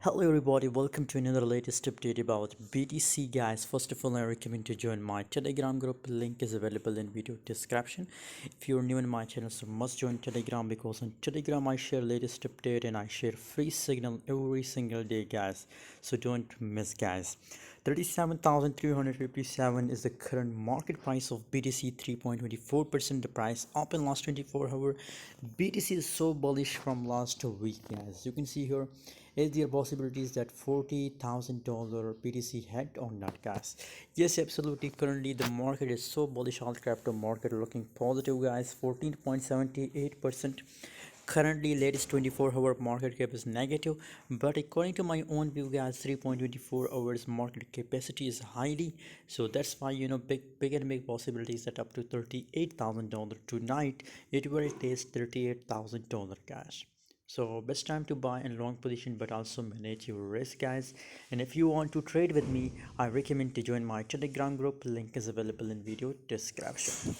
Hello everybody, welcome to another latest update about BTC guys. First of all, I recommend to join my Telegram group. Link is available in video description. If you're new in my channel, so must join Telegram because on Telegram I share latest update and I share free signal every single day guys. So don't miss guys. 37,357 is the current market price of BTC, 3.24% the price up in last 24 hours. BTC is so bullish from last week guys. You can see here is there possibilities that $40,000 BTC head or not guys? Yes, absolutely. Currently the market is so bullish, all crypto market looking positive guys. 14.78%. Currently latest 24-hour market cap is negative, but according to my own view guys, 3.24 hours market capacity is highly, so that's why big and big possibilities that up to $38,000 tonight it will taste $38,000 guys. So best time to buy in long position, but also manage your risk guys. And if you want to trade with me, I recommend to join my Telegram group. Link is available in video description.